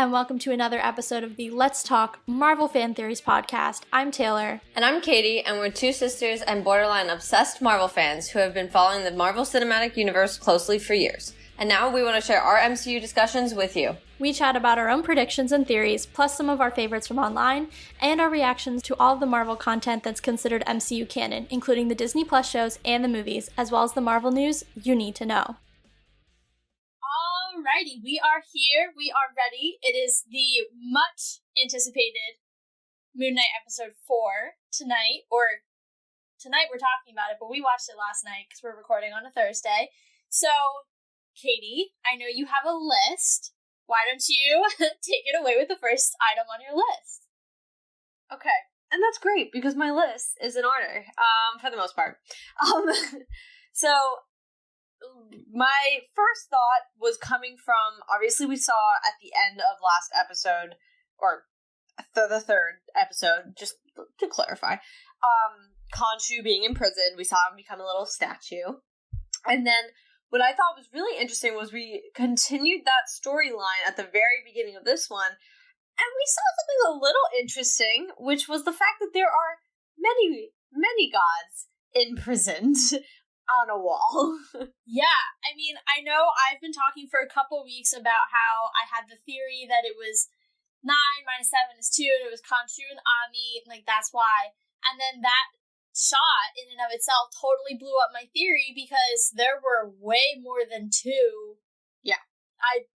and welcome to another episode of the Let's Talk Marvel Fan Theories podcast. I'm Taylor. And I'm Katie, and we're two sisters and borderline obsessed Marvel fans who have been following the Marvel Cinematic Universe closely for years. And now we want to share our MCU discussions with you. We chat about our own predictions and theories, plus some of our favorites from online, and our reactions to all of the Marvel content that's considered MCU canon, including the Disney Plus shows and the movies, as well as the Marvel news you need to know. Alrighty, we are here, we are ready. It is the much anticipated Moon Knight episode 4 tonight, or tonight we're talking about it, but we watched it last night because we're recording on a Thursday. So, Katie, I know you have a list. Why don't you take it away with the first item on your list? Okay, and that's great because my list is in order, for the most part. So, my first thought was coming from, obviously we saw at the end of last episode, or the third episode, just to clarify, Khonshu being in prison. We saw him become a little statue. And then what I thought was really interesting was we continued that storyline at the very beginning of this one, and we saw something a little interesting, which was the fact that there are many, many gods imprisoned on a wall. Yeah, I mean, I know I've been talking for a couple weeks about how I had the theory that it was 9 minus 7 is 2, and it was Khonshu and Ami, like, that's why. And then that shot, in and of itself, totally blew up my theory, because there were way more than 2. Yeah.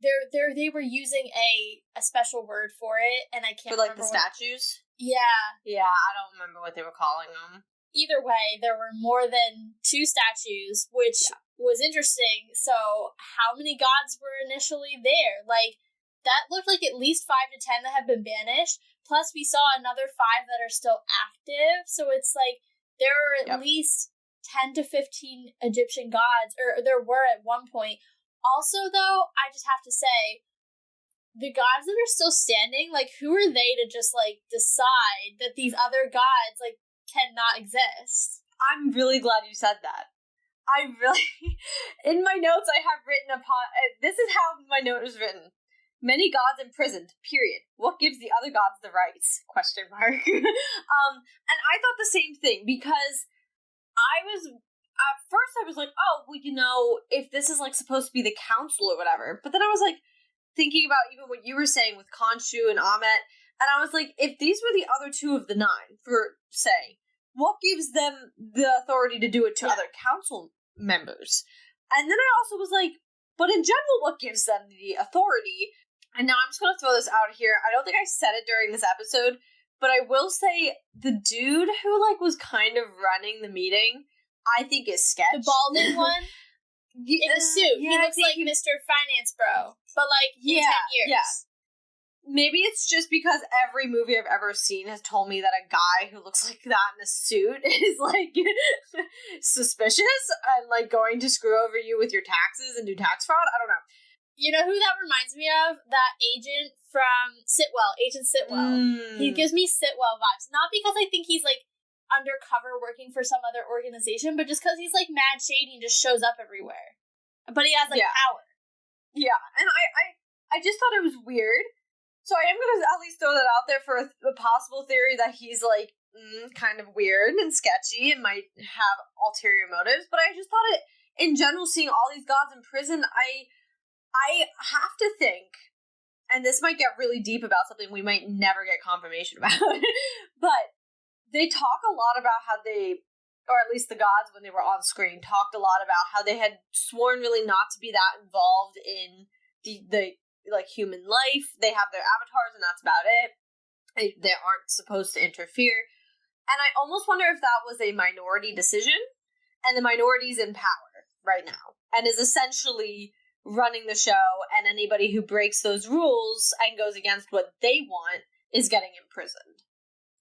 They were using a special word for it, and I can't remember. For, like, the statues? Yeah. Yeah, I don't remember what they were calling them. Either way, there were more than 2 statues, which was interesting. So, how many gods were initially there? Like, that looked like at least 5 to 10 that have been banished. Plus, we saw another 5 that are still active. So, it's like, there are at least 10 to 15 Egyptian gods, or there were at one point. Also, though, I just have to say, the gods that are still standing, like, who are they to just, like, decide that these other gods, like, cannot exist? I'm really glad you said that. In my notes I have written upon, this is how my note is written. Many gods imprisoned, period. What gives the other gods the rights? Question mark. And I thought the same thing, because at first I was like, oh, well, you know, if this is, like, supposed to be the council or whatever, but then I was, like, thinking about even what you were saying with Khonshu and Ammit, and I was like, if these were the other 2 of the 9, for, say, what gives them the authority to do it to other council members? And then I also was like, but in general, what gives them the authority? And now I'm just going to throw this out here. I don't think I said it during this episode, but I will say the dude who, like, was kind of running the meeting, I think is sketch. The balding one? In the suit. Yeah, he looks like Mr. Finance Bro. But, like, in 10 years. Yeah. Maybe it's just because every movie I've ever seen has told me that a guy who looks like that in a suit is, like, suspicious and, like, going to screw over you with your taxes and do tax fraud. I don't know. You know who that reminds me of? That agent from Sitwell, Agent Sitwell. He gives me Sitwell vibes. Not because I think he's, like, undercover working for some other organization, but just because he's, like, mad shady and just shows up everywhere. But he has, like, power. Yeah, and I just thought it was weird. So I am going to at least throw that out there for a possible theory that he's, like, kind of weird and sketchy and might have ulterior motives. But I just thought it, in general, seeing all these gods in prison, I have to think, and this might get really deep about something we might never get confirmation about, but they talk a lot about how they, or at least the gods when they were on screen, talked a lot about how they had sworn really not to be that involved in the like, human life. They have their avatars and that's about it. They aren't supposed to interfere. And I almost wonder if that was a minority decision, and the minority's in power right now, and is essentially running the show, and anybody who breaks those rules and goes against what they want is getting imprisoned.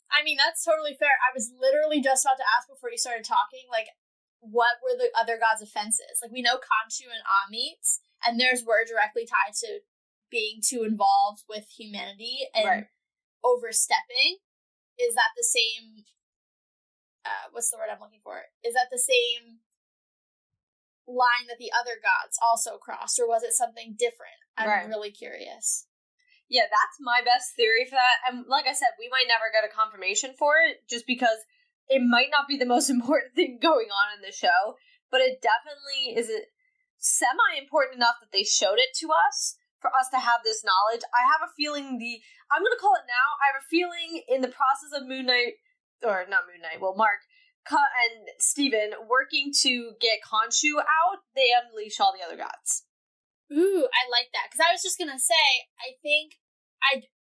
I mean, that's totally fair. I was literally just about to ask before you started talking, like, what were the other gods' offenses? Like, we know Khonshu and Ammit's, and theirs were directly tied to being too involved with humanity and overstepping. Is that the same, what's the word I'm looking for? Is that the same line that the other gods also crossed, or was it something different? I'm really curious. Yeah, that's my best theory for that. And like I said, we might never get a confirmation for it, just because it might not be the most important thing going on in the show, but it definitely is semi-important enough that they showed it to us for us to have this knowledge. I have a feeling I'm going to call it now, I have a feeling in the process of Moon Knight, or not Moon Knight, well, Mark and Steven working to get Khonshu out, they unleash all the other gods. Ooh, I like that. Because I was just going to say, I think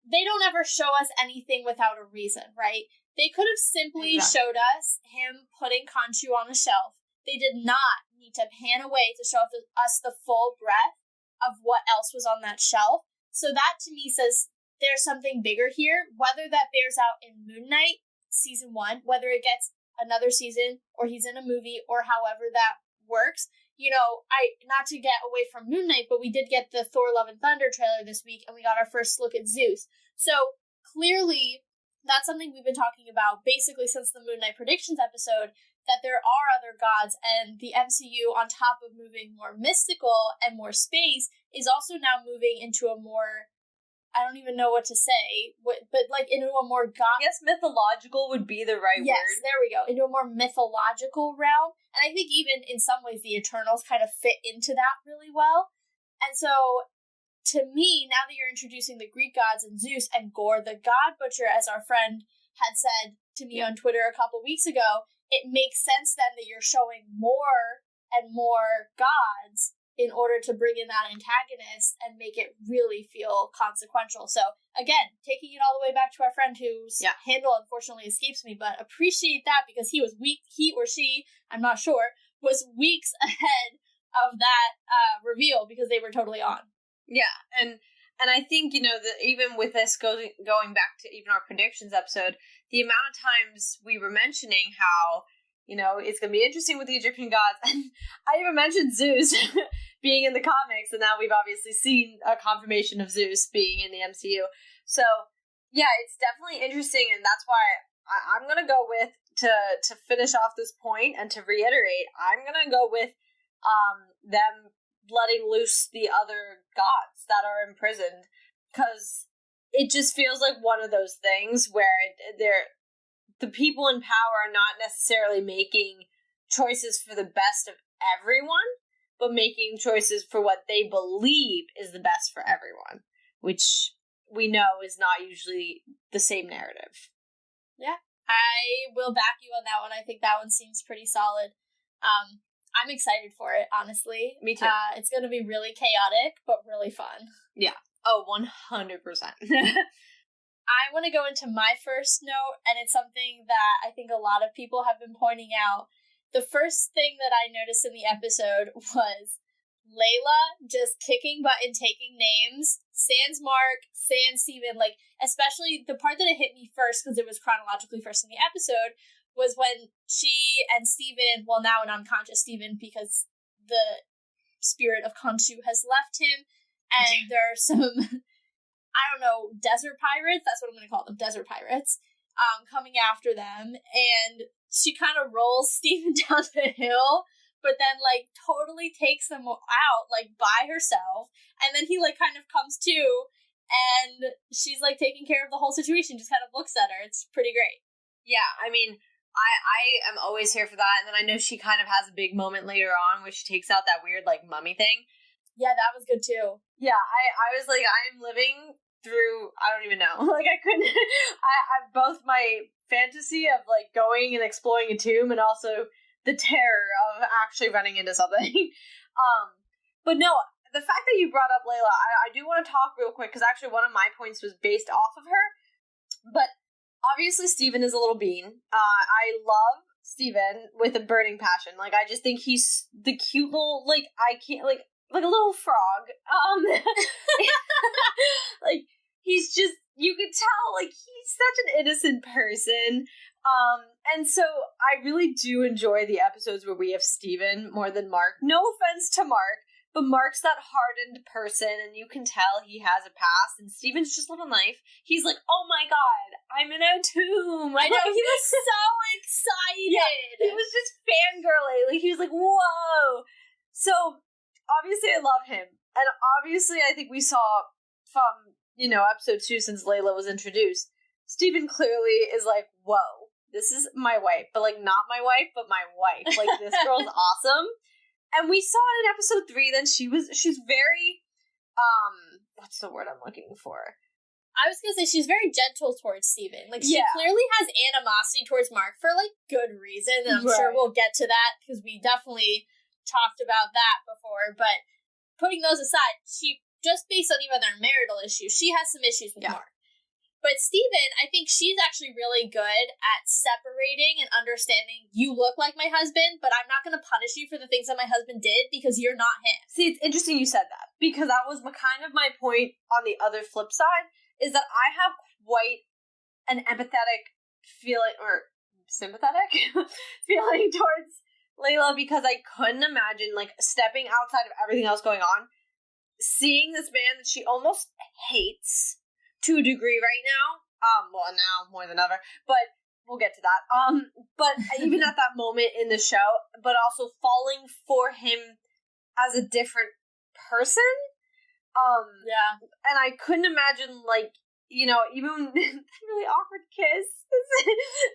they don't ever show us anything without a reason, right? They could have simply showed us him putting Khonshu on a shelf. They did not need to pan away to show us the full breadth of what else was on that shelf. So that to me says there's something bigger here, whether that bears out in Moon Knight season 1, whether it gets another season or he's in a movie or however that works. You know, not to get away from Moon Knight, but we did get the Thor Love and Thunder trailer this week, and we got our first look at Zeus. So clearly that's something we've been talking about basically since the Moon Knight predictions episode, that there are other gods, and the MCU, on top of moving more mystical and more space, is also now moving into a more, I don't even know what to say, but like into a more I guess mythological would be the right word. Yes, there we go. Into a more mythological realm. And I think even in some ways the Eternals kind of fit into that really well. And so, to me, now that you're introducing the Greek gods and Zeus and Gore the God Butcher, as our friend had said to me on Twitter a couple weeks ago, it makes sense then that you're showing more and more gods in order to bring in that antagonist and make it really feel consequential. So, again, taking it all the way back to our friend whose handle unfortunately escapes me, but appreciate that because he or she, I'm not sure, was weeks ahead of that reveal because they were totally on. Yeah, and I think, you know, that even with this going back to even our predictions episode, the amount of times we were mentioning how, you know, it's going to be interesting with the Egyptian gods, and I even mentioned Zeus being in the comics, and now we've obviously seen a confirmation of Zeus being in the MCU. So, yeah, it's definitely interesting, and that's why I'm going to go with, to finish off this point and to reiterate, I'm going to go with them letting loose the other gods that are imprisoned, because it just feels like one of those things where the people in power are not necessarily making choices for the best of everyone, but making choices for what they believe is the best for everyone, which we know is not usually the same narrative. Yeah, I will back you on that one. I think that one seems pretty solid. I'm excited for it, honestly. Me too. It's going to be really chaotic, but really fun. Yeah. Oh, 100%. I want to go into my first note, and it's something that I think a lot of people have been pointing out. The first thing that I noticed in the episode was Layla just kicking butt and taking names. Sans Mark, sans Steven, like, especially the part that it hit me first, because it was chronologically first in the episode, was when she and Steven, well, now an unconscious Steven, because the spirit of Khonshu has left him, and there are some, I don't know, desert pirates, that's what I'm going to call them, desert pirates, coming after them, and she kind of rolls Steven down the hill, but then, like, totally takes them out, like, by herself, and then he, like, kind of comes to, and she's, like, taking care of the whole situation, just kind of looks at her. It's pretty great. Yeah, I mean, I am always here for that, and then I know she kind of has a big moment later on where she takes out that weird, like, mummy thing. Yeah, that was good, too. Yeah, I was like, I'm living through, I don't even know, like, I couldn't, I both my fantasy of, like, going and exploring a tomb, and also the terror of actually running into something. But no, the fact that you brought up Layla, I do want to talk real quick, because actually one of my points was based off of her, but obviously Steven is a little bean. I love Steven with a burning passion. Like, I just think he's the cute little, like, I can't, like a little frog. Like, he's just, you could tell, like, he's such an innocent person. And so I really do enjoy the episodes where we have Steven more than Mark. No offense to Mark, but Mark's that hardened person, and you can tell he has a past, and Steven's just living life. He's like, oh my god, I'm in a tomb. I know, he was so excited. Yeah, he was just fangirling. Like, he was like, whoa. So, obviously I love him. And obviously I think we saw from episode 2 since Layla was introduced, Steven clearly is like, whoa, this is my wife, but like not my wife, but my wife. Like this girl's awesome. And we saw it in episode 3, then she's very, what's the word I'm looking for? I was gonna say she's very gentle towards Steven. Like, she clearly has animosity towards Mark for, like, good reason. And I'm sure we'll get to that, because we definitely talked about that before. But putting those aside, she, just based on even their marital issues, she has some issues with Mark. But Steven, I think she's actually really good at separating and understanding, you look like my husband, but I'm not going to punish you for the things that my husband did because you're not him. See, it's interesting you said that, because that was kind of my point on the other flip side, is that I have quite an empathetic feeling, or sympathetic feeling towards Layla, because I couldn't imagine, like, stepping outside of everything else going on, seeing this man that she almost hates to a degree right now. Well, now more than ever, but we'll get to that. But even at that moment in the show, but also falling for him as a different person. And I couldn't imagine, like, even really awkward kiss.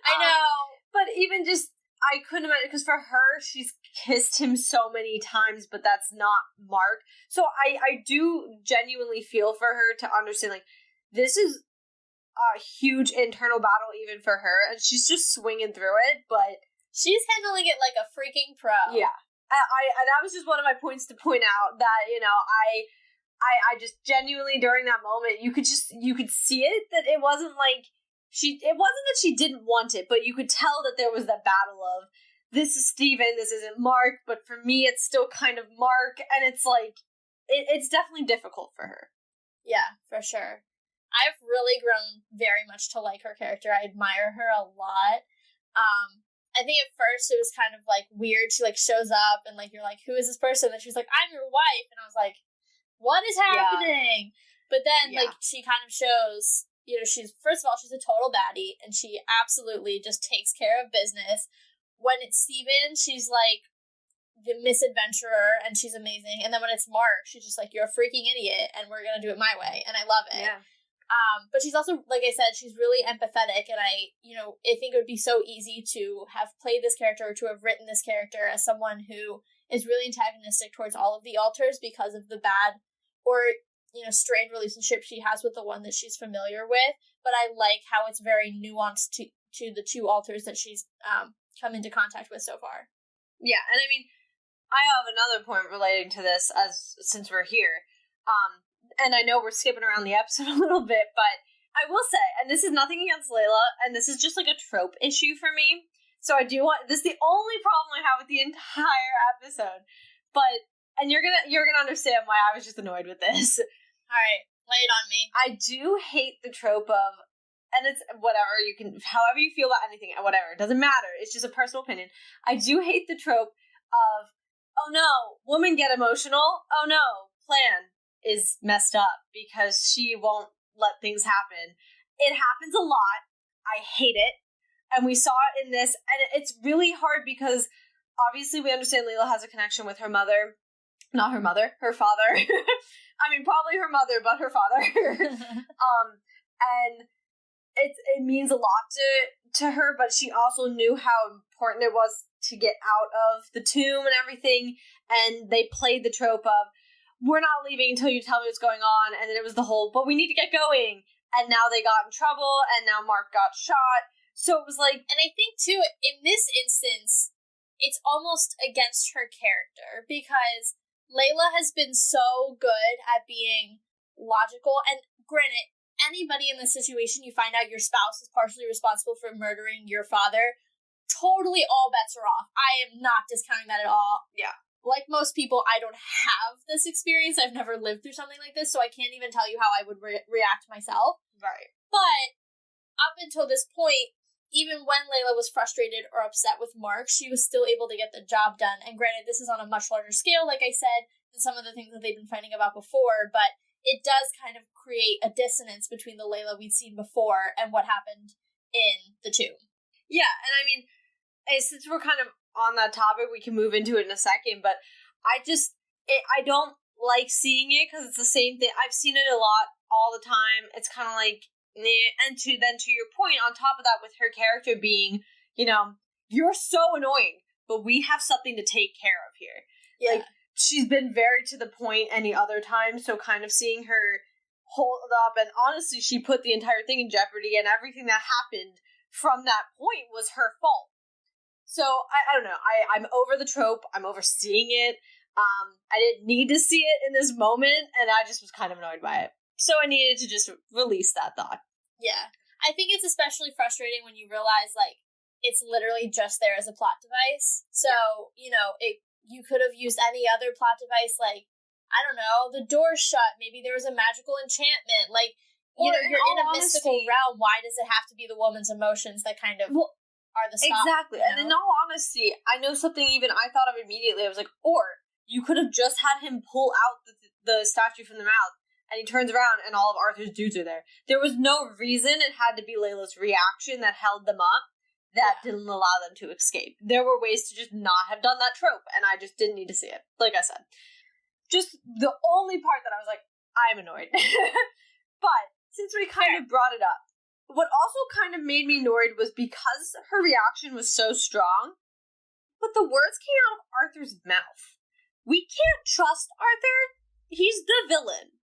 I know. But even just, I couldn't imagine, because for her, she's kissed him so many times, but that's not Mark. So I do genuinely feel for her to understand, like, this is a huge internal battle even for her, and she's just swinging through it, but she's handling it like a freaking pro. Yeah. I that was just one of my points to point out, that, I just genuinely, during that moment, you could see it, that it wasn't like it wasn't that she didn't want it, but you could tell that there was that battle of, this is Steven, this isn't Mark, but for me it's still kind of Mark, and it's like, it's definitely difficult for her. Yeah, for sure. I've really grown very much to like her character. I admire her a lot. I think at first it was kind of, like, weird. She, like, shows up, and, like, you're like, who is this person? And she's like, I'm your wife. And I was like, what is happening? But then, like, she kind of shows, she's, first of all, she's a total baddie, and she absolutely just takes care of business. When it's Steven, she's, like, the misadventurer, and she's amazing. And then when it's Mark, she's just like, you're a freaking idiot, and we're gonna do it my way. And I love it. Yeah. But she's also, like I said, she's really empathetic, and I think it would be so easy to have played this character, or to have written this character as someone who is really antagonistic towards all of the alters because of the bad or, strained relationship she has with the one that she's familiar with. But I like how it's very nuanced to the two alters that she's come into contact with so far. Yeah, and I mean, I have another point relating to this, since we're here. And I know we're skipping around the episode a little bit, but I will say, and this is nothing against Layla, and this is just like a trope issue for me. So I do want, this is the only problem I have with the entire episode. But, and you're gonna understand why I was just annoyed with this. Alright, lay it on me. I do hate the trope of, and it's whatever, you can, however you feel about anything, whatever, it doesn't matter, it's just a personal opinion. I do hate the trope of, oh no, women get emotional, oh no, plan is messed up because she won't let things happen. It happens a lot. I hate it. And we saw it in this, and it's really hard because obviously we understand Layla has a connection with her mother. Not her mother, her father. I mean, probably her mother, but her father. And it means a lot to her, but she also knew how important it was to get out of the tomb and everything, and they played the trope of, we're not leaving until you tell me what's going on, and then it was the whole, but we need to get going, and now they got in trouble, and now Mark got shot, so it was like... And I think, too, in this instance, it's almost against her character, because Layla has been so good at being logical, and granted, anybody in this situation, you find out your spouse is partially responsible for murdering your father, totally all bets are off. I am not discounting that at all. Yeah. Like most people, I don't have this experience. I've never lived through something like this, so I can't even tell you how I would react myself. Right. But up until this point, even when Layla was frustrated or upset with Mark, she was still able to get the job done. And granted, this is on a much larger scale, like I said, than some of the things that they've been fighting about before, but it does kind of create a dissonance between the Layla we'd seen before and what happened in the tomb. Yeah, and I mean, since we're kind of on that topic, we can move into it in a second, but I don't like seeing it because it's the same thing. I've seen it a lot all the time. It's kind of like, and to your point, on top of that, with her character being, you're so annoying, but we have something to take care of here. Yeah. Like, she's been very to the point any other time, so kind of seeing her hold up, and honestly, she put the entire thing in jeopardy, and everything that happened from that point was her fault. So, I don't know, I'm over the trope, I'm overseeing it, I didn't need to see it in this moment, and I just was kind of annoyed by it. So I needed to just release that thought. Yeah. I think it's especially frustrating when you realize, like, it's literally just there as a plot device. So, you could have used any other plot device, like, I don't know, the door's shut, maybe there was a magical enchantment, like, you're in a mystical realm, why does it have to be the woman's emotions that kind of are the stop? Exactly, and in all honesty, I know something even I thought of immediately, I was like, or you could have just had him pull out the statue from the mouth, and he turns around and all of Arthur's dudes are there. There was no reason it had to be Layla's reaction that held them up, that didn't allow them to escape. There were ways to just not have done that trope, and I just didn't need to see it. Like I said. Just the only part that I was like, I'm annoyed. But, since we kind of brought it up, what also kind of made me annoyed was because her reaction was so strong, but the words came out of Arthur's mouth. We can't trust Arthur. He's the villain.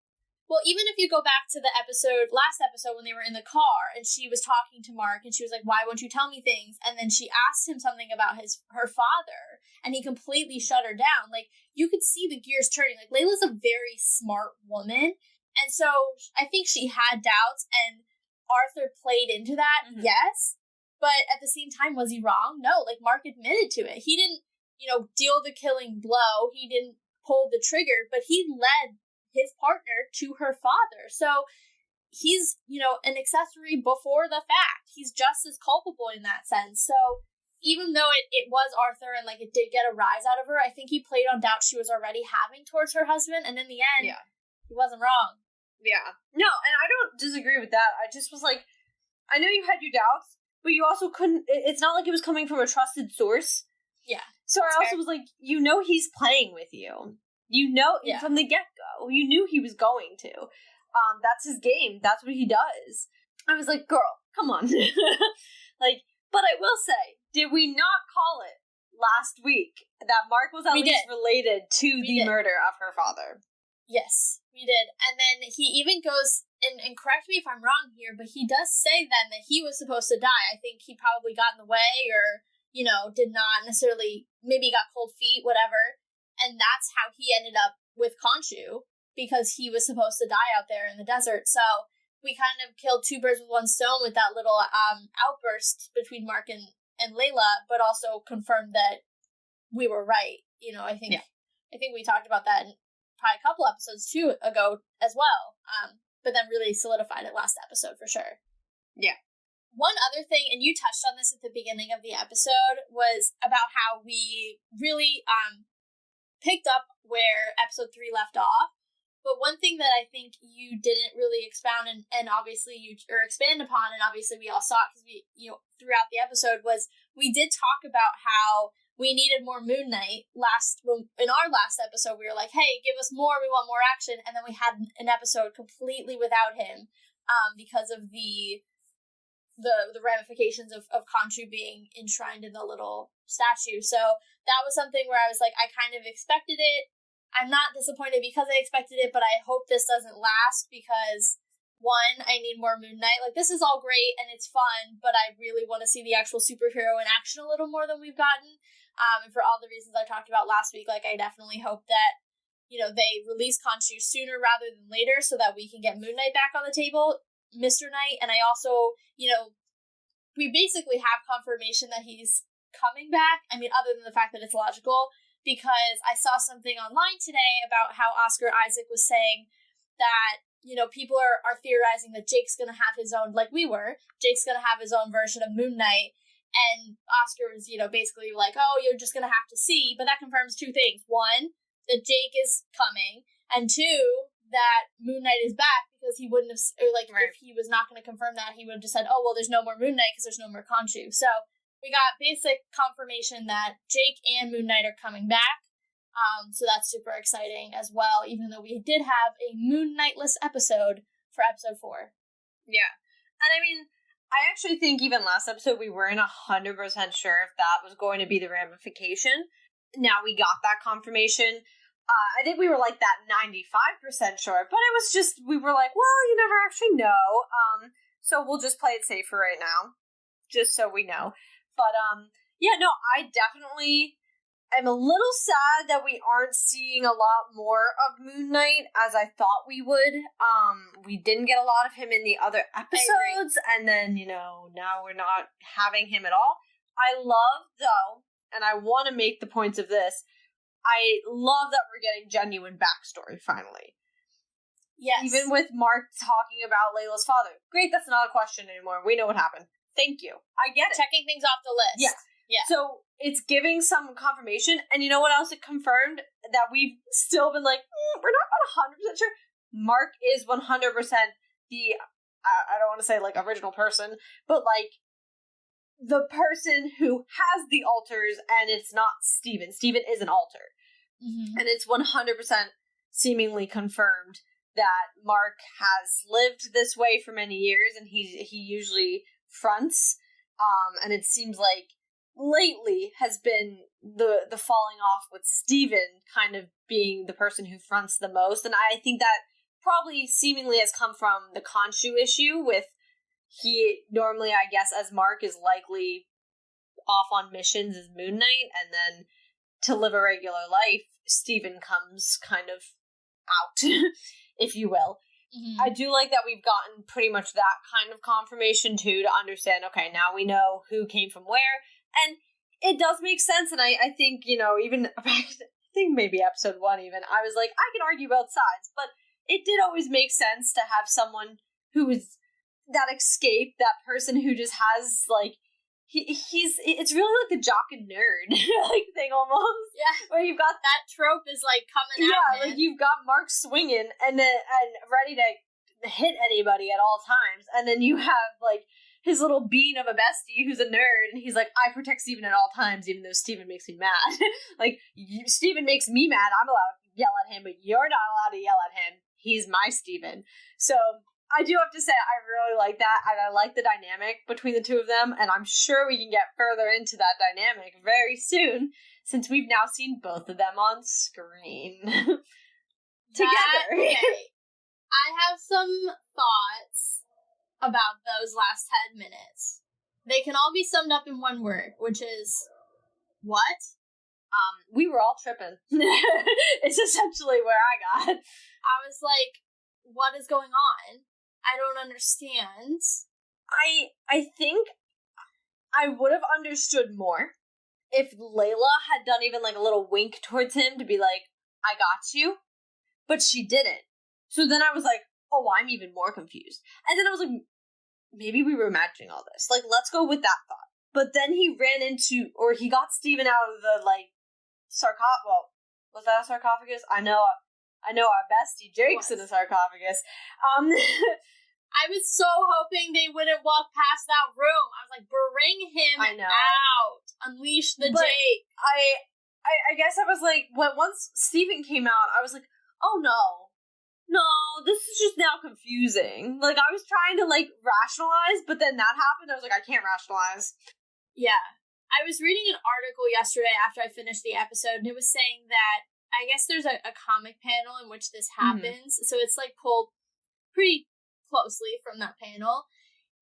Well, even if you go back to the last episode when they were in the car and she was talking to Mark and she was like, why won't you tell me things? And then she asked him something about her father and he completely shut her down. Like, you could see the gears turning. Like, Layla's a very smart woman. And so I think she had doubts and Arthur played into that, yes. But at the same time, was he wrong? No, like, Mark admitted to it. He didn't, deal the killing blow. He didn't pull the trigger, but he led his partner to her father. So he's, an accessory before the fact. He's just as culpable in that sense. So even though it was Arthur and, like, it did get a rise out of her, I think he played on doubts she was already having towards her husband. And in the end, he wasn't wrong. Yeah. No, and I don't disagree with that. I just was like, I know you had your doubts, but you also couldn't, it's not like it was coming from a trusted source. Yeah. So I also was like, he's playing with you. From the get-go, you knew he was going to. That's his game. That's what he does. I was like, girl, come on. But I will say, did we not call it last week that Mark was at least related to the murder of her father? Yes, we did. And then he even goes, and correct me if I'm wrong here, but he does say then that he was supposed to die. I think he probably got in the way or, did not necessarily, maybe got cold feet, whatever. And that's how he ended up with Khonshu, because he was supposed to die out there in the desert. So we kind of killed two birds with one stone with that little outburst between Mark and Layla, but also confirmed that we were right. I think we talked about that in probably a couple episodes ago as well. But then really solidified it last episode for sure. Yeah. One other thing, and you touched on this at the beginning of the episode, was about how we really picked up where episode 3 left off. But one thing that I think you didn't really expound and obviously expand upon, and obviously we all saw it because we, throughout the episode, was we did talk about how we needed more Moon Knight in our last episode. We were like, hey, give us more, we want more action. And then we had an episode completely without him because of the ramifications of Khonshu being enshrined in the little statue. So that was something where I was like, I kind of expected it. I'm not disappointed because I expected it, but I hope this doesn't last because, one, I need more Moon Knight. Like, this is all great and it's fun, but I really want to see the actual superhero in action a little more than we've gotten. And for all the reasons I talked about last week, like, I definitely hope that, they release Khonshu sooner rather than later so that we can get Moon Knight back on the table, Mr. Knight, and I also, we basically have confirmation that he's coming back. I mean, other than the fact that it's logical, because I saw something online today about how Oscar Isaac was saying that, people are theorizing that Jake's going to have his own, like we were, Jake's going to have his own version of Moon Knight, and Oscar was, basically like, oh, you're just going to have to see, but that confirms two things. One, that Jake is coming, and two, that Moon Knight is back, because he wouldn't have, if he was not going to confirm that, he would have just said, oh, well, there's no more Moon Knight because there's no more Khonshu. So we got basic confirmation that Jake and Moon Knight are coming back. So that's super exciting as well, even though we did have a Moon Knightless episode for episode 4. Yeah. And I mean, I actually think even last episode we weren't 100% sure if that was going to be the ramification. Now we got that confirmation. I think we were like that 95% sure, but it was just, we were like, well, you never actually know. So we'll just play it safe for right now, just so we know. But yeah, no, I definitely am a little sad that we aren't seeing a lot more of Moon Knight as I thought we would. We didn't get a lot of him in the other episodes, and then, you know, now we're not having him at all. I love, though, and I want to make the points of this, I love that we're getting genuine backstory, finally. Yes. Even with Mark talking about Layla's father. Great, that's not a question anymore. We know what happened. Thank you. I get it. Checking things off the list. Yeah. Yeah. So it's giving some confirmation, and you know what else it confirmed? That we've still been like, we're not 100% sure. Mark is 100% the, I don't want to say like original person, but like the person who has the alters, and it's not Steven. Steven is an alter. Mm-hmm. And it's 100% seemingly confirmed that Mark has lived this way for many years, and he usually fronts. And it seems like lately has been the falling off with Steven kind of being the person who fronts the most. And I think that probably seemingly has come from the Khonshu issue with he normally, I guess, as Mark is likely off on missions as Moon Knight, and then to live a regular life, Steven comes kind of out, if you will. Mm-hmm. I do like that we've gotten pretty much that kind of confirmation, too, to understand, okay, now we know who came from where, and it does make sense, and I think, you know, even back, I think maybe episode 1 even, I was like, I can argue both sides, but it did always make sense to have someone who is that escape, that person who just has, like, it's really like the jock and nerd like thing almost. Yeah. Where you've got that trope is like coming out. Yeah, like you've got Mark swinging and ready to hit anybody at all times, and then you have like his little bean of a bestie who's a nerd, and he's like, I protect Steven at all times, even though Steven makes me mad. Like, Steven makes me mad, I'm allowed to yell at him, but you're not allowed to yell at him. He's my Steven. So I do have to say, I really like that, and I like the dynamic between the two of them, and I'm sure we can get further into that dynamic very soon, since we've now seen both of them on screen. Together. Okay. I have some thoughts about those last 10 minutes. They can all be summed up in one word, which is, what? We were all tripping. It's essentially where I got. I was like, what is going on? I don't understand. I think I would have understood more if Layla had done even like a little wink towards him to be like, I got you. But she didn't. So then I was like, oh, I'm even more confused. And then I was like, maybe we were imagining all this. Like, let's go with that thought. But then he ran into, or he got Steven out of the, like, sarcophagus. Well, was that a sarcophagus? I know our bestie Jake's in a sarcophagus. I was so hoping they wouldn't walk past that room. I was like, bring him out. Unleash the Jake. I guess I was like, once Steven came out, I was like, oh no, this is just now confusing. Like, I was trying to, like, rationalize, but then that happened, I was like, I can't rationalize. Yeah. I was reading an article yesterday after I finished the episode, and it was saying that I guess there's a comic panel in which this happens, so it's, like, pulled pretty closely from that panel,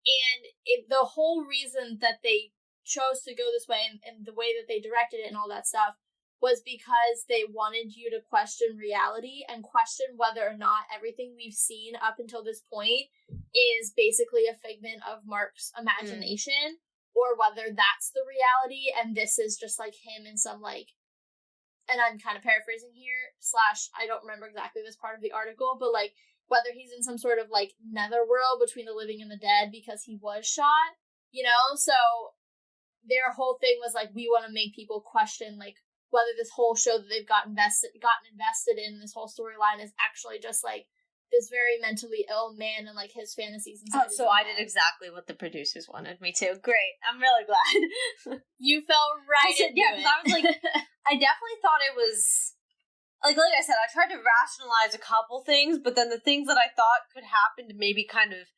and the whole reason that they chose to go this way and the way that they directed it and all that stuff was because they wanted you to question reality and question whether or not everything we've seen up until this point is basically a figment of Mark's imagination, or whether that's the reality and this is just like him in some like, and I'm kind of paraphrasing here, / I don't remember exactly this part of the article, but like whether he's in some sort of like netherworld between the living and the dead because he was shot, you know? So their whole thing was like, we want to make people question like whether this whole show that they've gotten invested in, this whole storyline, is actually just like this very mentally ill man and like his fantasies and stuff. So I did exactly what the producers wanted me to. Great. I'm really glad. You fell right into it. Yeah, because I was like, I definitely thought it was like I said, I tried to rationalize a couple things, but then the things that I thought could happen to maybe kind of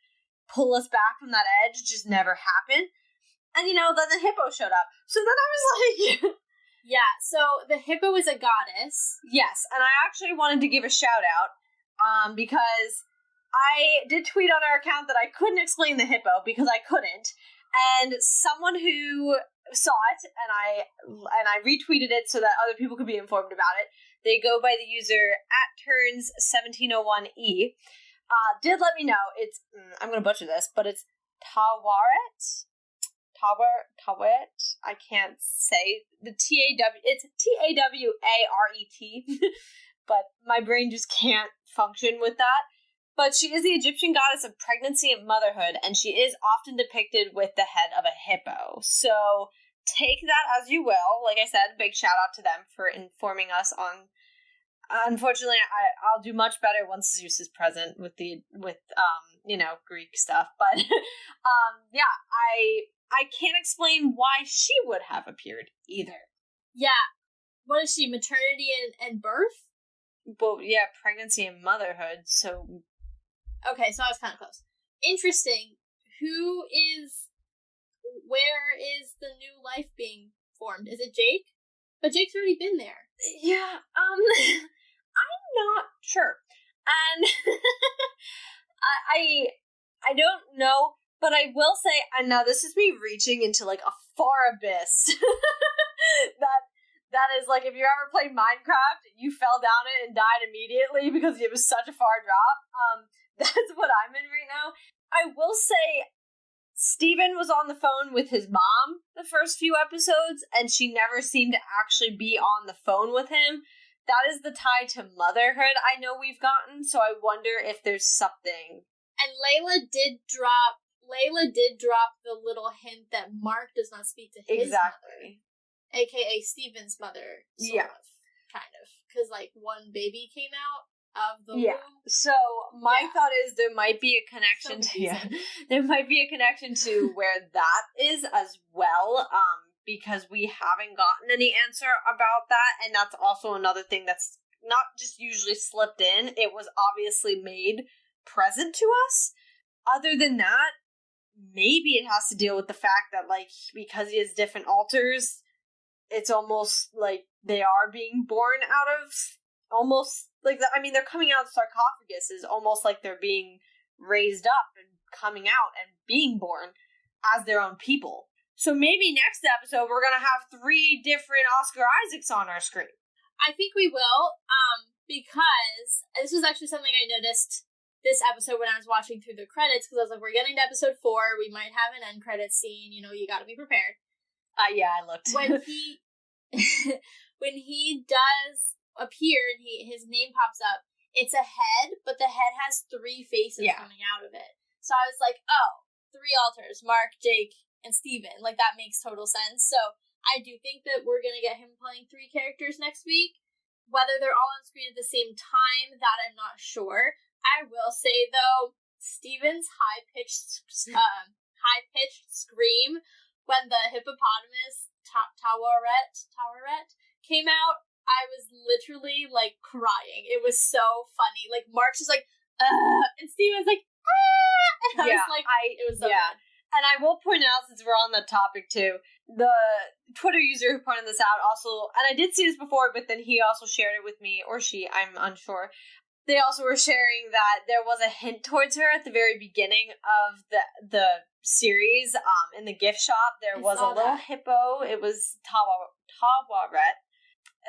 pull us back from that edge just never happened. And, then the hippo showed up. So then I was like... Yeah, so the hippo is a goddess. Yes, and I actually wanted to give a shout out, because I did tweet on our account that I couldn't explain the hippo because I couldn't. And someone who saw it, and I retweeted it so that other people could be informed about it. They go by the user @turns1701e. Did let me know it's I'm gonna butcher this, but it's Tawaret. I can't say the TAW. It's TAWARET, but my brain just can't function with that. But she is the Egyptian goddess of pregnancy and motherhood, and she is often depicted with the head of a hippo. So take that as you will. Like I said, big shout out to them for informing us on. Unfortunately, I'll do much better once Zeus is present with Greek stuff. But yeah, I can't explain why she would have appeared either. Yeah, what is she? Maternity and birth? Well, yeah, pregnancy and motherhood. So okay, so I was kind of close. Interesting. Where is the new life being formed? Is it Jake? But Jake's already been there. Yeah, I'm not sure. And I don't know, but I will say, and now this is me reaching into like a far abyss. that is like if you ever played Minecraft, you fell down it and died immediately because it was such a far drop. That's what I'm in right now. I will say Steven was on the phone with his mom the first few episodes, and she never seemed to actually be on the phone with him. That is the tie to motherhood I know we've gotten, so I wonder if there's something. And Layla did drop the little hint that Mark does not speak to his mother, aka Steven's mother, sort of, kind of, because like one baby came out of the womb. So my thought is there might be a connection there might be a connection to where that is as well, because we haven't gotten any answer about that, and that's also another thing that's not just usually slipped in. It was obviously made present to us. Other than that, maybe it has to deal with the fact that, like, because he has different altars, it's almost like they are being born out of almost like they're coming out of sarcophaguses, almost like they're being raised up and coming out and being born as their own people. So maybe next episode we're gonna have 3 different Oscar Isaacs on our screen. I think we will, because this was actually something I noticed this episode when I was watching through the credits, because I was like, we're getting to episode 4, we might have an end credits scene, you gotta be prepared. Yeah, I looked. When he does appear and his name pops up, it's a head, but the head has 3 faces coming out of it. So I was like, oh, 3 altars, Mark, Jake, and Steven. Like, that makes total sense. So I do think that we're going to get him playing 3 characters next week. Whether they're all on screen at the same time, that I'm not sure. I will say, though, Steven's high-pitched scream when the hippopotamus Tawaret came out, I was literally, like, crying. It was so funny. Like, Mark's just like, and Steven's like, and I was like, it was so good. And I will point out, since we're on the topic too, the Twitter user who pointed this out also, and I did see this before, but then he also shared it with me, or she, I'm unsure. They also were sharing that there was a hint towards her at the very beginning of the series. In the gift shop, there was a little hippo. It was Tawaret.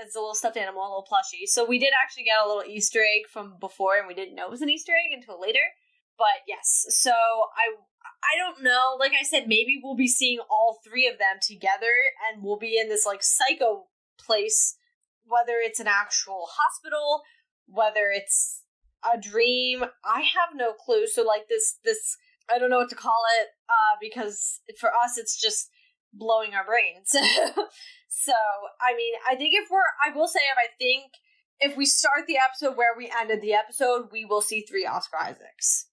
It's a little stuffed animal, a little plushie. So we did actually get a little Easter egg from before, and we didn't know it was an Easter egg until later. But yes, so I don't know. Like I said, maybe we'll be seeing all 3 of them together, and we'll be in this like psycho place, whether it's an actual hospital, whether it's a dream. I have no clue. So like this I don't know what to call it, because for us it's just blowing our brains. So, I mean, I think if we start the episode where we ended the episode, we will see 3 Oscar Isaacs.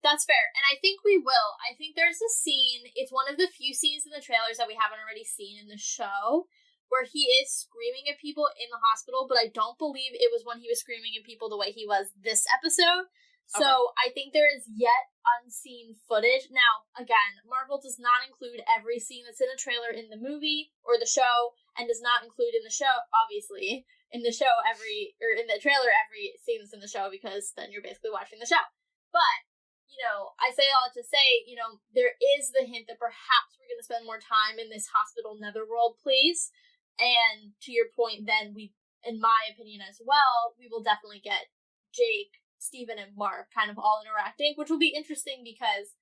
That's fair, and I think we will. I think there's a scene, it's one of the few scenes in the trailers that we haven't already seen in the show, where he is screaming at people in the hospital, but I don't believe it was when he was screaming at people the way he was this episode. So I think there is yet unseen footage. Now, again, Marvel does not include every scene that's in a trailer in the movie or the show, and does not include in the show, obviously, in the trailer every scene that's in the show, because then you're basically watching the show. But, I say all to say, there is the hint that perhaps we're going to spend more time in this hospital netherworld place. And to your point, then in my opinion as well, we will definitely get Jake, Steven, and Mark kind of all interacting, which will be interesting because,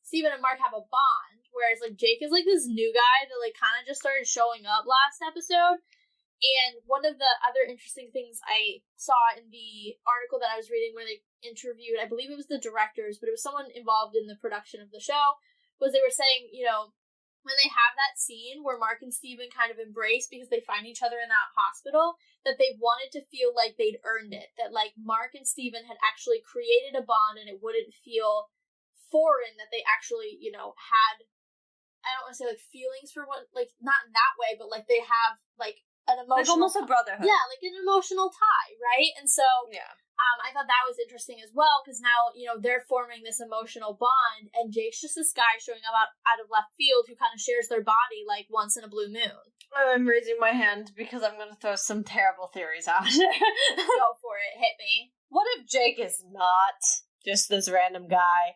Steven and Mark have a bond, whereas, Jake is, this new guy that, kind of just started showing up last episode. And one of the other interesting things I saw in the article that I was reading where they interviewed, I believe it was the directors, but it was someone involved in the production of the show, was they were saying, when they have that scene where Mark and Steven kind of embrace because they find each other in that hospital, that they wanted to feel like they'd earned it. That, Mark and Steven had actually created a bond and it wouldn't feel foreign, that they actually, had, I don't want to say, feelings for what, not in that way, but, they have, an emotional... almost a brotherhood. Yeah, an emotional tie, right? And so... Yeah. I thought that was interesting as well, because now, they're forming this emotional bond, and Jake's just this guy showing up out of left field who kind of shares their body, once in a blue moon. I'm raising my hand because I'm going to throw some terrible theories out. Go for it, hit me. What if Jake is not just this random guy?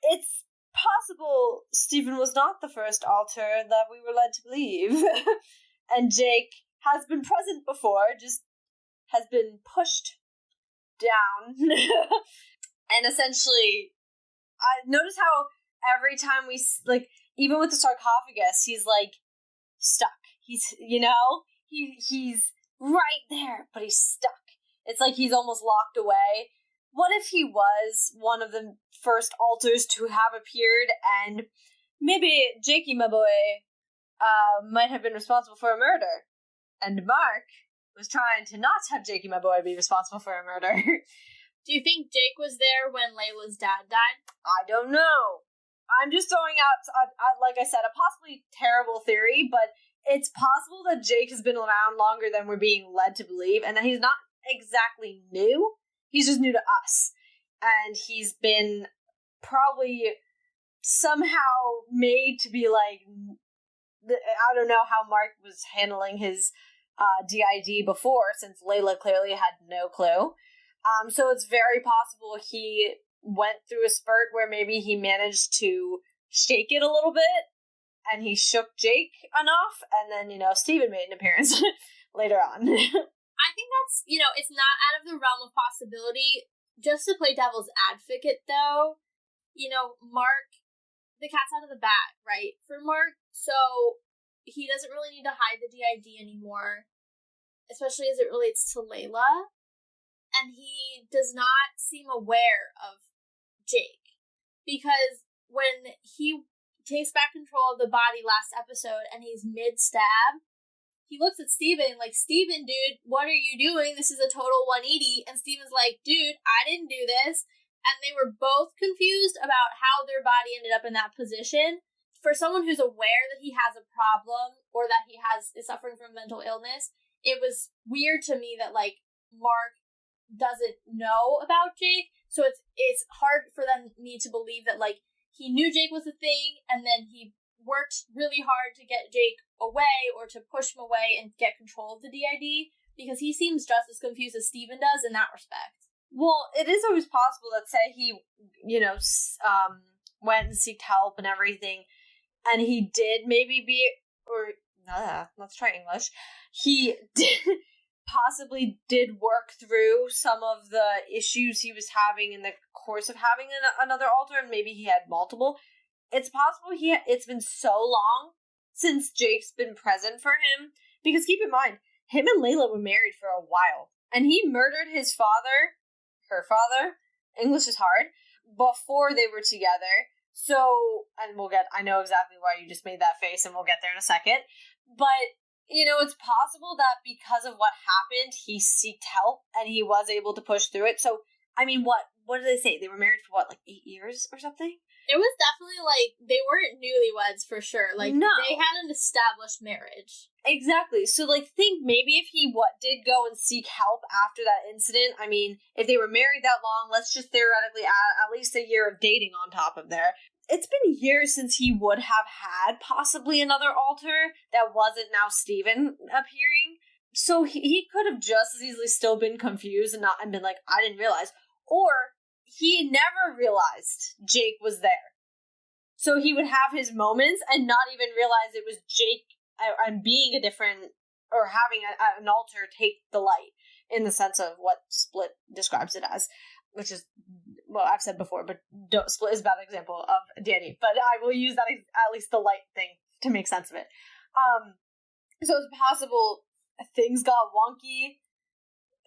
It's possible Steven was not the first alter that we were led to believe. And Jake has been present before, just has been pushed down. And essentially, I notice how every time we, even with the sarcophagus, he's, stuck. He's, he's right there, but he's stuck. It's like he's almost locked away. What if he was one of the first alters to have appeared, and maybe Jakey, my boy, might have been responsible for a murder, and Mark was trying to not have Jakey, my boy, be responsible for a murder. Do you think Jake was there when Layla's dad died? I don't know. I'm just throwing out, like I said, a possibly terrible theory, but it's possible that Jake has been around longer than we're being led to believe, and that he's not exactly new. He's just new to us. And he's been probably somehow made to be I don't know how Mark was handling his DID before, since Layla clearly had no clue. So it's very possible he went through a spurt where maybe he managed to shake it a little bit, and he shook Jake enough, and then, Steven made an appearance later on. I think that's, it's not out of the realm of possibility. Just to play devil's advocate, though, Mark, the cat's out of the bag, right, for Mark, so he doesn't really need to hide the DID anymore, especially as it relates to Layla, and he does not seem aware of Jake, because when he takes back control of the body last episode and he's mid-stab, he looks at Steven Steven, dude, what are you doing? This is a total 180. And Steven's like, dude, I didn't do this. And they were both confused about how their body ended up in that position. For someone who's aware that he has a problem or that he is suffering from mental illness, it was weird to me that, Mark doesn't know about Jake. So it's hard for me to believe that, he knew Jake was a thing, and then he worked really hard to get Jake away or to push him away and get control of the DID, because he seems just as confused as Steven does in that respect. Well, it is always possible that, say, he, went and seeked help and everything, and he did maybe let's try English. He possibly did work through some of the issues he was having in the course of having another alter, and maybe he had multiple. It's possible it's been so long since Jake's been present for him, because keep in mind, him and Layla were married for a while, and he murdered her father, English is hard, before they were together. So, and I know exactly why you just made that face, and we'll get there in a second, but, it's possible that because of what happened, he seeked help, and he was able to push through it. So, I mean, what did they say? They were married for 8 years or something? It was definitely, like, they weren't newlyweds for sure. Like, No. they had an established marriage. Exactly. So, like, think maybe if he did go and seek help after that incident. I mean, if they were married that long, let's just theoretically add at least a year of dating on top of there. It's been years since he would have had possibly another alter that wasn't now Steven appearing. So he could have just as easily still been confused and been like, I didn't realize. Or he never realized Jake was there. So he would have his moments and not even realize it was Jake and being a different, or having an alter take the light, in the sense of what Split describes it as, which is, well, I've said before, but Split is a bad example of Danny, but I will use that at least the light thing to make sense of it. So it's possible things got wonky,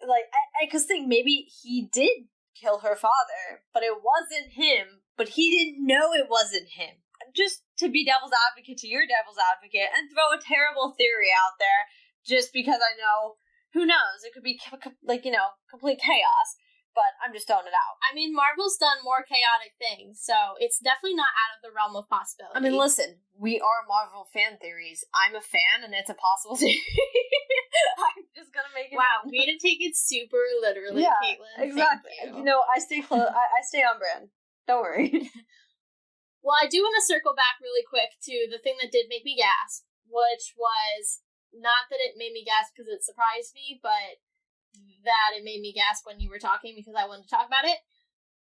like, because maybe he did kill her father, but it wasn't him, but he didn't know it wasn't him. Just to be devil's advocate to your devil's advocate and throw a terrible theory out there, just because I know, who knows, it could be, like, complete chaos, but I'm just throwing it out. I mean, Marvel's done more chaotic things, so it's definitely not out of the realm of possibility. I mean, listen, we are Marvel fan theories. I'm a fan, and it's a possible theory. I'm just gonna make it. Wow, we didn't take it super literally, yeah, Caitlin. exactly. I stay close. I stay on brand. Don't worry. Well, I do want to circle back really quick to the thing that did make me gasp, which was not that it made me gasp because it surprised me, but that it made me gasp when you were talking because I wanted to talk about it,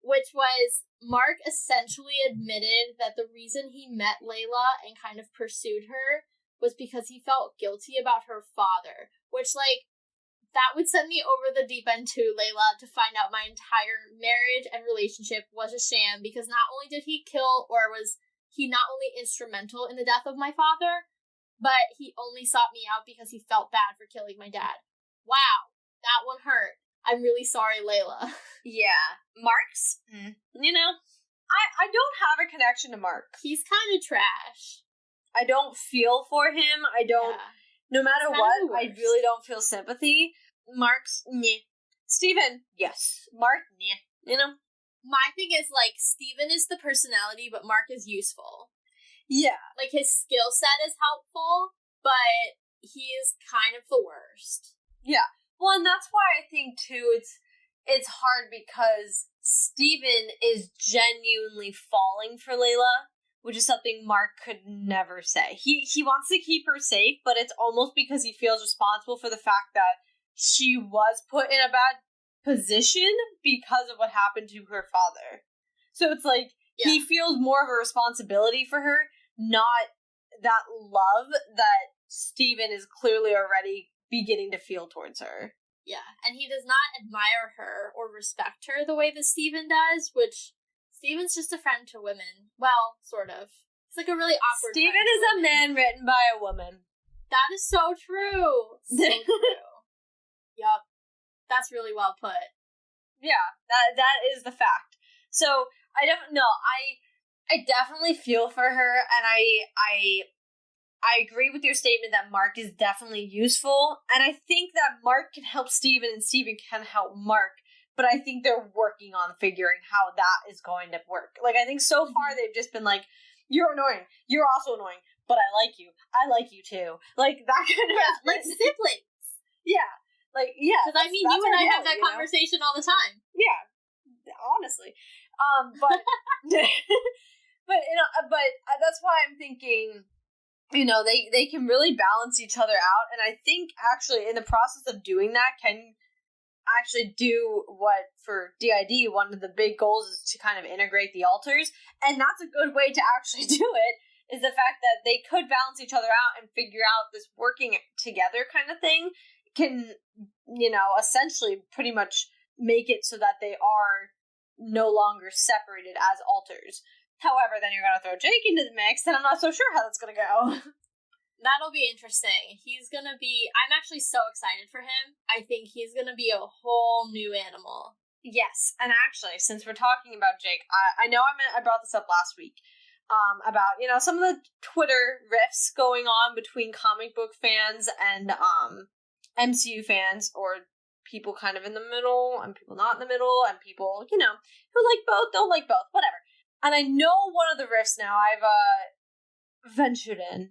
which was Mark essentially admitted that the reason he met Layla and kind of pursued her was because he felt guilty about her father, which, like, that would send me over the deep end too, Layla, to find out my entire marriage and relationship was a sham, because not only did he kill, or was he not only instrumental in the death of my father, but he only sought me out because he felt bad for killing my dad. Wow, that one hurt. I'm really sorry, Layla. Yeah. Mark's, I don't have a connection to Mark. He's kind of trash. I don't feel for him. I don't, no matter what, I really don't feel sympathy. Mark's, nyeh. Steven, yes. Mark, nyeh. My thing is, like, Steven is the personality, but Mark is useful. Yeah. Like, his skill set is helpful, but he is kind of the worst. Yeah. Well, and that's why I think, too, it's hard because Steven is genuinely falling for Layla, which is something Mark could never say. He wants to keep her safe, but it's almost because he feels responsible for the fact that she was put in a bad position because of what happened to her father. So it's like, he feels more of a responsibility for her, not that love that Steven is clearly already beginning to feel towards her. Yeah, and he does not admire her or respect her the way that Steven does, which Steven's just a friend to women. Well, sort of. He's like a really awkward Steven is a man written by a woman. That is so true. So true. Yup. That's really well put. Yeah, that is the fact. So, I don't know. I definitely feel for her, and I agree with your statement that Mark is definitely useful, and I think that Mark can help Steven and Steven can help Mark, but I think they're working on figuring how that is going to work. Like, I think so far they've just been like, you're annoying, you're also annoying, but I like you too. Like, that kind of... Yeah, like siblings. Yeah. Like, yeah. Because, I mean, you and I have that conversation all the time. Yeah. Honestly. But... but that's why I'm thinking... they can really balance each other out, and I think actually in the process of doing that can actually do what for DID one of the big goals is to kind of integrate the alters, and that's a good way to actually do it, is the fact that they could balance each other out and figure out this working together kind of thing can, essentially pretty much make it so that they are no longer separated as alters. However, then you're going to throw Jake into the mix, and I'm not so sure how that's going to go. That'll be interesting. He's going to be... I'm actually so excited for him. I think he's going to be a whole new animal. Yes, and actually, since we're talking about Jake, I know I brought this up last week, about, some of the Twitter riffs going on between comic book fans and MCU fans, or people kind of in the middle, and people not in the middle, and people, who like both, don't like both, whatever. And I know one of the rifts now. I've ventured in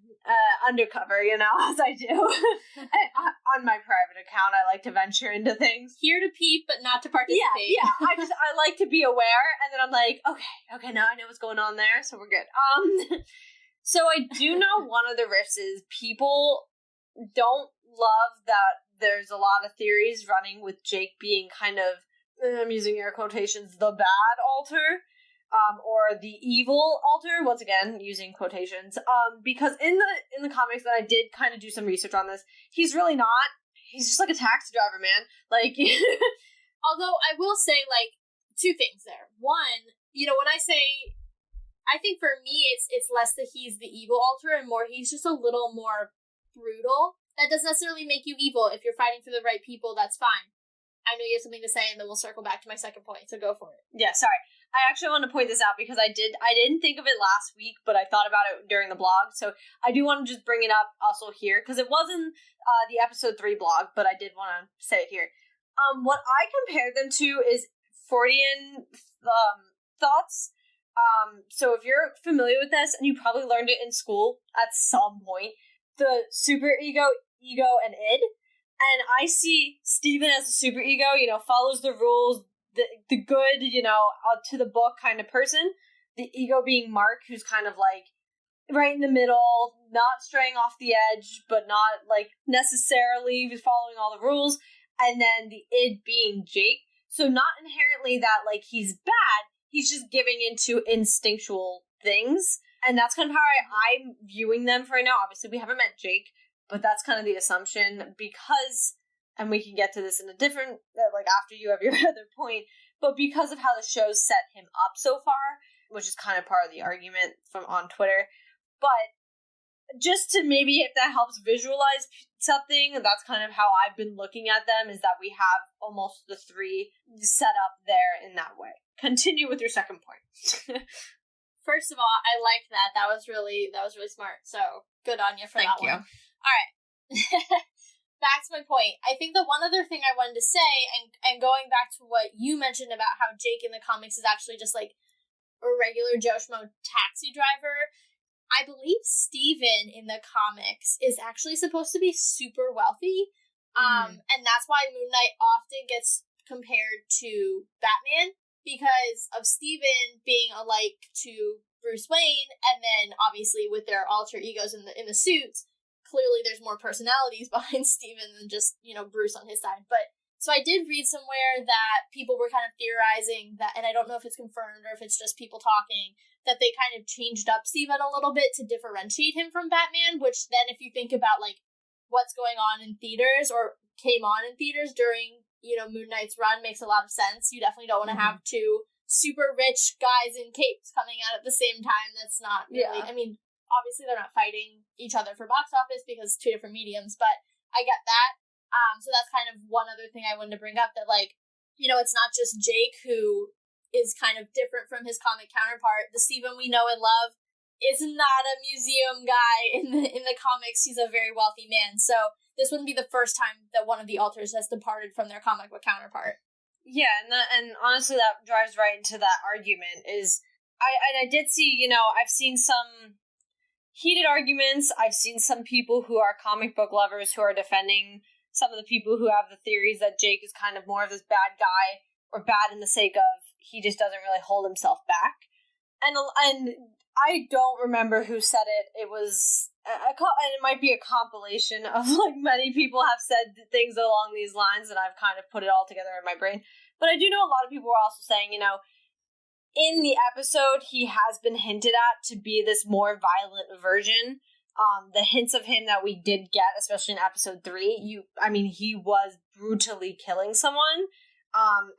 undercover, as I do. On my private account, I like to venture into things. Here to peep, but not to participate. Yeah. I like to be aware, and then I'm like, okay, now I know what's going on there, so we're good. So I do know one of the rifts is people don't love that there's a lot of theories running with Jake being kind of, I'm using air quotations, the bad alter. Or the evil alter, once again, using quotations, because in the comics that I did kind of do some research on this, he's really not. He's just like a taxi driver, man. Like, although I will say, like, two things there. One, when I say, I think for me, it's less that he's the evil alter and more he's just a little more brutal. That doesn't necessarily make you evil. If you're fighting for the right people, that's fine. I know you have something to say, and then we'll circle back to my second point, so go for it. Yeah, sorry. I actually want to point this out because I didn't think of it last week, but I thought about it during the blog, so I do want to just bring it up also here, because it wasn't the episode 3 blog, but I did want to say it here. What I compared them to is Freudian thoughts. So if you're familiar with this, and you probably learned it in school at some point, the super ego, and id. And I see Steven as a super ego, follows the rules, the good, to the book kind of person. The ego being Mark, who's kind of like right in the middle, not straying off the edge, but not like necessarily following all the rules. And then the id being Jake. So not inherently that like he's bad, he's just giving into instinctual things. And that's kind of how I'm viewing them for right now. Obviously, we haven't met Jake. But that's kind of the assumption because, and we can get to this in a different, like after you have your other point, but because of how the show's set him up so far, which is kind of part of the argument from on Twitter. But just to maybe, if that helps visualize something, that's kind of how I've been looking at them, is that we have almost the 3 set up there in that way. Continue with your second point. First of all, I like that. That was really smart. So good on you for that one. Thank you. All right. Back to my point. I think the one other thing I wanted to say, and going back to what you mentioned about how Jake in the comics is actually just like a regular Joe Schmo taxi driver, I believe Steven in the comics is actually supposed to be super wealthy. And that's why Moon Knight often gets compared to Batman, because of Steven being alike to Bruce Wayne, and then obviously with their alter egos in the suits, clearly there's more personalities behind Steven than just, Bruce on his side. But so I did read somewhere that people were kind of theorizing that, and I don't know if it's confirmed or if it's just people talking, that they kind of changed up Steven a little bit to differentiate him from Batman, which then if you think about like what's going on in theaters or came on in theaters during, Moon Knight's run, makes a lot of sense. You definitely don't want to have 2 super rich guys in capes coming out at the same time. That's not really, I mean, obviously they're not fighting each other for box office because 2 different mediums, but I get that. So that's kind of one other thing I wanted to bring up, that like, it's not just Jake who is kind of different from his comic counterpart. The Steven we know and love is not a museum guy in the comics. He's a very wealthy man. So this wouldn't be the first time that one of the alters has departed from their comic book counterpart. Yeah, and honestly that drives right into that argument is, I did see, I've seen some heated arguments. I've seen some people who are comic book lovers who are defending some of the people who have the theories that Jake is kind of more of this bad guy, or bad in the sake of he just doesn't really hold himself back. And I don't remember who said it. It was, and it might be a compilation of like many people have said things along these lines, and I've kind of put it all together in my brain. But I do know a lot of people were also saying, in the episode, he has been hinted at to be this more violent version. The hints of him that we did get, especially in episode 3, he was brutally killing someone.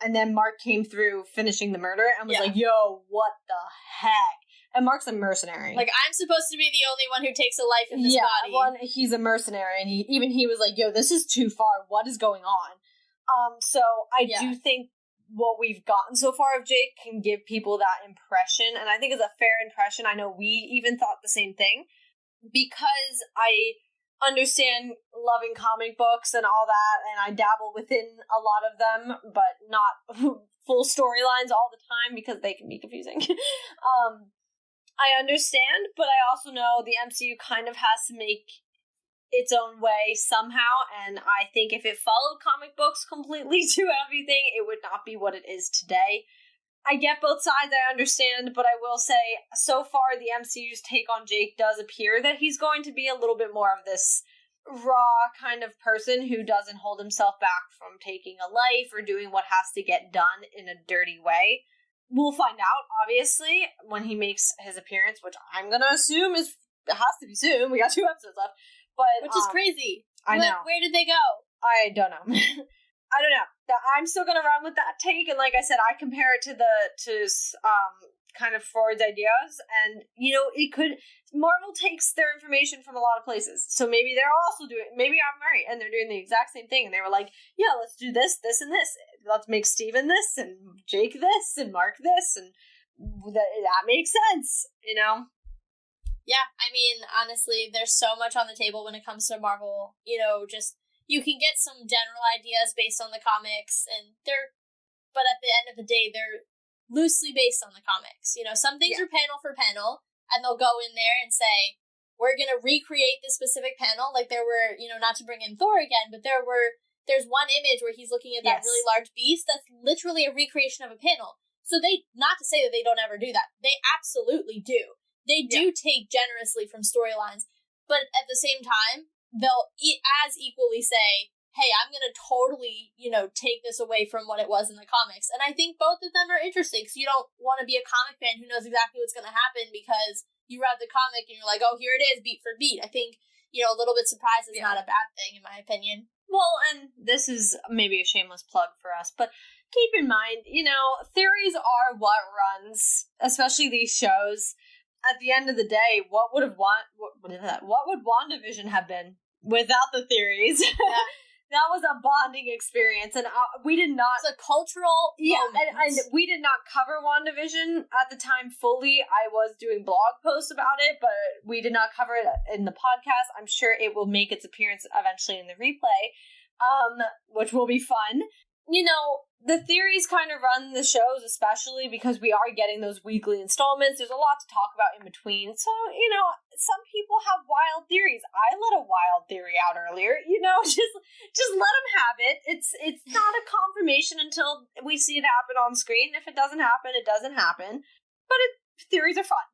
And then Mark came through finishing the murder and was like, yo, what the heck? And Mark's a mercenary. Like, I'm supposed to be the only one who takes a life in this body. He's a mercenary, and he was like, yo, this is too far. What is going on? So I do think what we've gotten so far of Jake can give people that impression, and I think it's a fair impression. I know we even thought the same thing, because I understand loving comic books and all that, and I dabble within a lot of them, but not full storylines all the time because they can be confusing. I understand, but I also know the MCU kind of has to make its own way somehow, and I think if it followed comic books completely to everything, it would not be what it is today. I get both sides, I understand, but I will say, so far, the MCU's take on Jake does appear that he's going to be a little bit more of this raw kind of person who doesn't hold himself back from taking a life or doing what has to get done in a dirty way. We'll find out, obviously, when he makes his appearance, which I'm gonna assume has to be soon. We got 2 episodes left. But which is crazy. I know. Where did they go? I don't know. I don't know. I'm still gonna run with that take, and like I said, I compare it to kind of Ford's ideas, and Marvel takes their information from a lot of places, so maybe they're also maybe I'm right, and they're doing the exact same thing, and they were like, yeah, let's do this, this, and this. Let's make Steven this, and Jake this, and Mark this, and that makes sense, Yeah, I mean, honestly, there's so much on the table when it comes to Marvel, just, you can get some general ideas based on the comics, but at the end of the day, they're loosely based on the comics. Some things are panel for panel, and they'll go in there and say, we're going to recreate this specific panel. Like there were, not to bring in Thor again, but there's one image where he's looking at that really large beast that's literally a recreation of a panel. So not to say that they don't ever do that. They absolutely do. They do take generously from storylines, but at the same time, they'll as equally say, hey, I'm going to totally, take this away from what it was in the comics. And I think both of them are interesting, because you don't want to be a comic fan who knows exactly what's going to happen because you read the comic and you're like, oh, here it is, beat for beat. I think, a little bit surprise is not a bad thing, in my opinion. Well, and this is maybe a shameless plug for us, but keep in mind, theories are what runs, especially these shows. At the end of the day, what would WandaVision have been without the theories? Yeah. That was a bonding experience, and we did not... It's a cultural moment. And we did not cover WandaVision at the time fully. I was doing blog posts about it, but we did not cover it in the podcast. I'm sure it will make its appearance eventually in the replay, which will be fun. The theories kind of run the shows, especially because we are getting those weekly installments. There's a lot to talk about in between. So, some people have wild theories. I let a wild theory out earlier, just let them have it. It's not a confirmation until we see it happen on screen. If it doesn't happen, it doesn't happen. But theories are fun.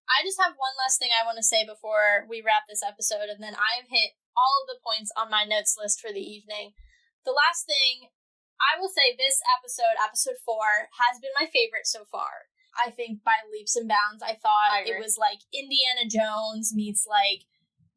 I just have one last thing I want to say before we wrap this episode, and then I've hit all of the points on my notes list for the evening. The last thing I will say, this episode 4, has been my favorite so far. I think by leaps and bounds. I thought it was like Indiana Jones meets like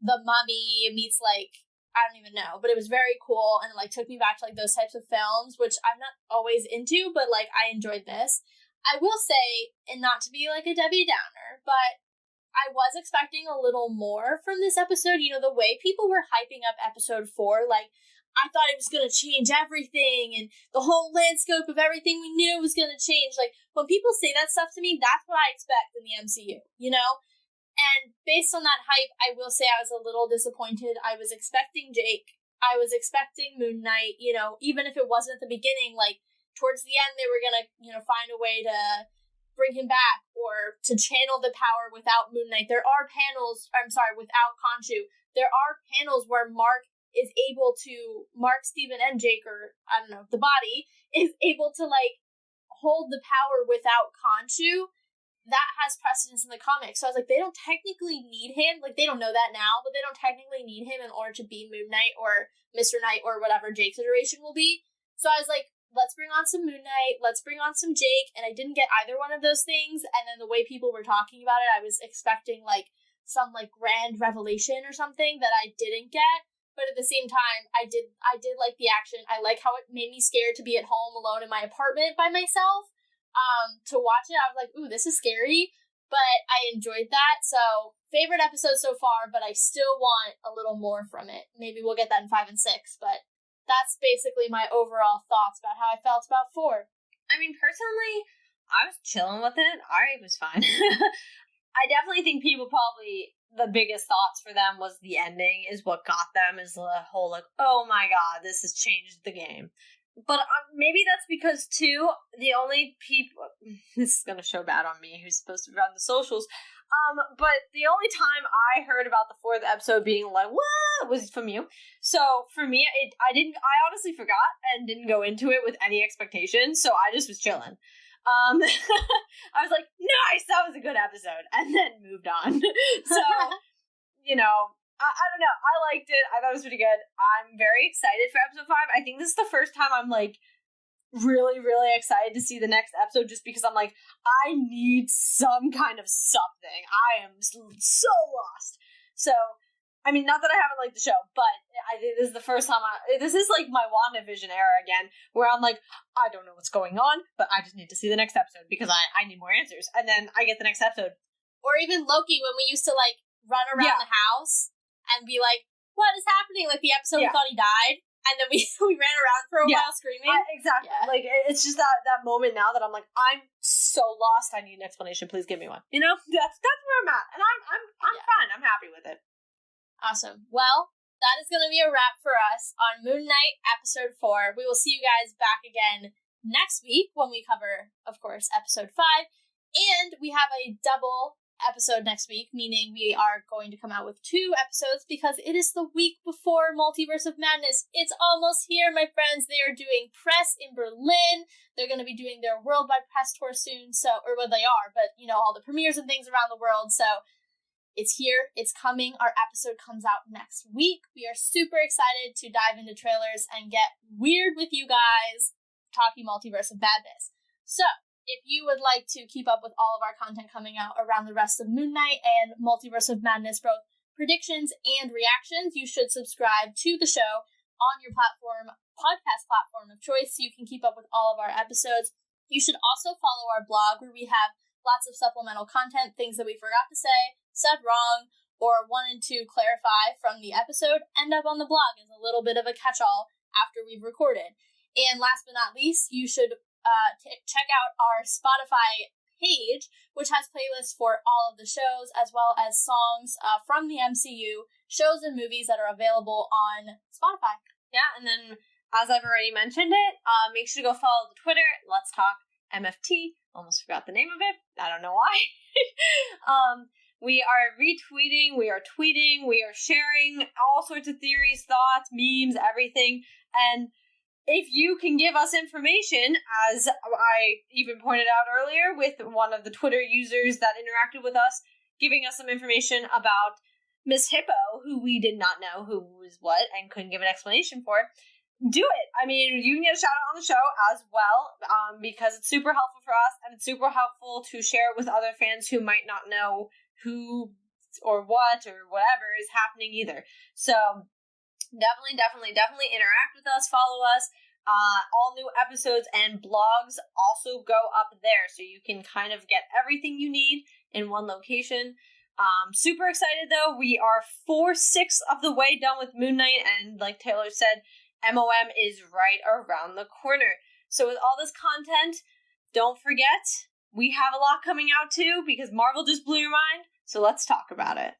The Mummy meets like, I don't even know, but it was very cool, and it like took me back to like those types of films, which I'm not always into, but like I enjoyed this. I will say, and not to be like a Debbie Downer, but I was expecting a little more from this episode. The way people were hyping up episode 4, like, I thought it was going to change everything, and the whole landscape of everything we knew was going to change. Like, when people say that stuff to me, that's what I expect in the MCU, And based on that hype, I will say I was a little disappointed. I was expecting Jake. I was expecting Moon Knight, even if it wasn't at the beginning, like, towards the end, they were going to, find a way to bring him back or to channel the power without Moon Knight. Without Khonshu. There are panels where Mark, Steven, and Jake, or I don't know, the body, is able to, like, hold the power without Khonshu. That has precedence in the comics. So I was like, they don't technically need him. Like, they don't know that now, but they don't technically need him in order to be Moon Knight or Mr. Knight or whatever Jake's iteration will be. So I was like, let's bring on some Moon Knight, let's bring on some Jake, and I didn't get either one of those things. And then the way people were talking about it, I was expecting, like, some, like, grand revelation or something that I didn't get. But at the same time, I did like the action. I like how it made me scared to be at home alone in my apartment by myself. To watch it, I was like, ooh, this is scary. But I enjoyed that. So, favorite episode so far, but I still want a little more from it. Maybe we'll get that in 5 and 6. But that's basically my overall thoughts about how I felt about 4. I mean, personally, I was chilling with it. It was fine. I definitely think people probably the biggest thoughts for them was the ending is what got them, is the whole, like, oh my god, this has changed the game. But maybe that's because, too, the only people... This is going to show bad on me, who's supposed to run the socials. But the only time I heard about the 4th episode being like, what, was from you. So, for me, I honestly forgot and didn't go into it with any expectations, so I just was chilling. I was like, nice, that was a good episode, and then moved on. So, you know... I don't know. I liked it. I thought it was pretty good. I'm very excited for episode 5. I think this is the first time I'm, like, really, really excited to see the next episode just because I'm like, I need some kind of something. I am so lost. So, I mean, not that I haven't liked the show, but I think this is the first time this is, like, my WandaVision era again, where I'm like, I don't know what's going on, but I just need to see the next episode because I need more answers. And then I get the next episode. Or even Loki, when we used to, like, run around the house and be like, what is happening? Like, the episode we thought he died, and then we ran around for a while screaming. Exactly. Yeah. Like, it's just that moment now that I'm like, I'm so lost, I need an explanation, please give me one. You know? That's where I'm at, and I'm fine, I'm happy with it. Awesome. Well, that is going to be a wrap for us on Moon Knight episode 4. We will see you guys back again next week when we cover, of course, episode 5, and we have a double episode next week, meaning we are going to come out with 2 episodes because it is the week before Multiverse of Madness. It's almost here, my friends. They are doing press in Berlin. They're going to be doing their worldwide press tour soon, or well, they are, but, you know, all the premieres and things around the world, so it's here, it's coming. Our episode comes out next week. We are super excited to dive into trailers and get weird with you guys talking Multiverse of Madness. So, if you would like to keep up with all of our content coming out around the rest of Moon Knight and Multiverse of Madness, both predictions and reactions, you should subscribe to the show on your podcast platform of choice so you can keep up with all of our episodes. You should also follow our blog where we have lots of supplemental content, things that we forgot to say, said wrong, or wanted to clarify from the episode, end up on the blog as a little bit of a catch-all after we've recorded. And last but not least, you should check out our Spotify page, which has playlists for all of the shows, as well as songs from the MCU, shows and movies that are available on Spotify. Yeah, and then, as I've already mentioned it, make sure to go follow the Twitter, Let's Talk MFT. Almost forgot the name of it. I don't know why. We are retweeting, we are tweeting, we are sharing all sorts of theories, thoughts, memes, everything, and if you can give us information, as I even pointed out earlier with one of the Twitter users that interacted with us, giving us some information about Miss Hippo, who we did not know who was what and couldn't give an explanation for, do it. I mean, you can get a shout out on the show as well, because it's super helpful for us, and it's super helpful to share it with other fans who might not know who or what or whatever is happening either. So definitely interact with us, follow us. All new episodes and blogs also go up there, so you can kind of get everything you need in one location. Super excited though. We are 4/6 of the way done with Moon Knight, and like Taylor said, MOM is right around the corner. So with all this content, don't forget, we have a lot coming out too, because Marvel just blew your mind, so let's talk about it.